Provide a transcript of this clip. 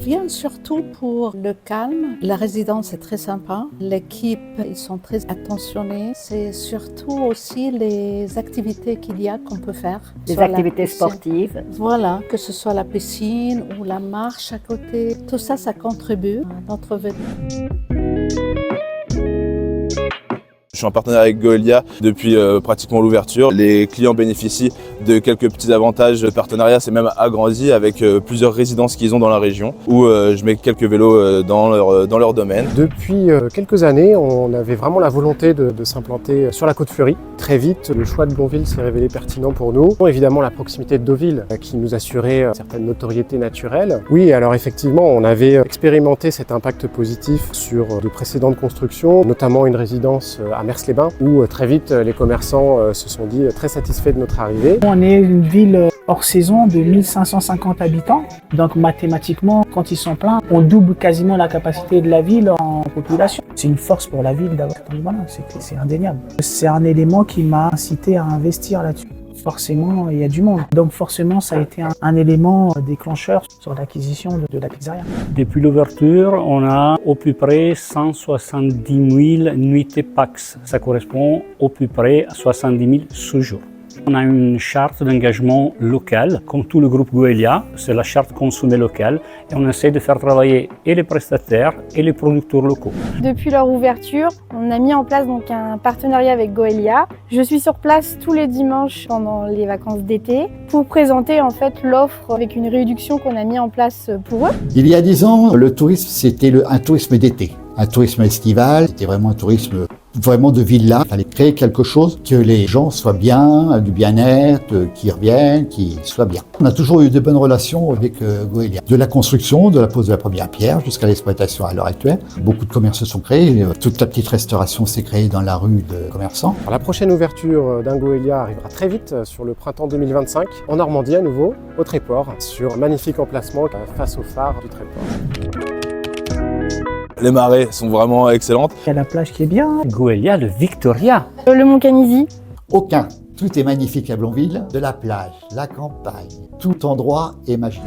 vient surtout pour le calme. La résidence est très sympa. L'équipe, ils sont très attentionnés. C'est surtout aussi les activités qu'il y a qu'on peut faire. Des activités sportives. Voilà, que ce soit la piscine ou la marche à côté. Tout ça, ça contribue à notre venue. Je suis en partenariat avec Goelia depuis pratiquement l'ouverture. Les clients bénéficient de quelques petits avantages. Le partenariat s'est même agrandi avec plusieurs résidences qu'ils ont dans la région où je mets quelques vélos dans leur domaine. Depuis quelques années, on avait vraiment la volonté de s'implanter sur la Côte Fleurie. Très vite, le choix de Blonville s'est révélé pertinent pour nous. Évidemment, la proximité de Deauville qui nous assurait une certaine notoriété naturelle. Oui, alors effectivement, on avait expérimenté cet impact positif sur de précédentes constructions, notamment une résidence à Mers-les-Bains, où très vite les commerçants se sont dit très satisfaits de notre arrivée. On est une ville hors saison de 1550 habitants, donc mathématiquement, quand ils sont pleins, on double quasiment la capacité de la ville en population. C'est une force pour la ville d'avoir cette voilà, c'est indéniable. C'est un élément qui m'a incité à investir là-dessus. Forcément, il y a du monde. Donc forcément, ça a été un élément déclencheur sur l'acquisition de la pizzeria. Depuis l'ouverture, on a au plus près 170 000 nuitées PAX. Ça correspond au plus près à 70 000 séjours. On a une charte d'engagement local, comme tout le groupe Goelia, c'est la charte consommée locale, et on essaie de faire travailler et les prestataires et les producteurs locaux. Depuis leur ouverture, on a mis en place donc un partenariat avec Goelia. Je suis sur place tous les dimanches pendant les vacances d'été pour présenter en fait l'offre avec une réduction qu'on a mis en place pour eux. Il y a 10 ans, le tourisme c'était un tourisme d'été, un tourisme estival, c'était vraiment un tourisme vraiment de villa. Il fallait créer quelque chose, que les gens soient bien, du bien-être, qu'ils reviennent, qu'ils soient bien. On a toujours eu de bonnes relations avec Goelia. De la construction, de la pose de la première pierre jusqu'à l'exploitation à l'heure actuelle. Beaucoup de commerces se sont créés. Toute la petite restauration s'est créée dans la rue de commerçants. Alors, la prochaine ouverture d'un Goelia arrivera très vite sur le printemps 2025 en Normandie à nouveau, au Tréport, sur un magnifique emplacement face au phare du Tréport. Les marées sont vraiment excellentes. Il y a la plage qui est bien. Goelia, le Victoria. Le Mont Canisy. Aucun. Tout est magnifique à Blonville, de la plage, la campagne. Tout endroit est magique.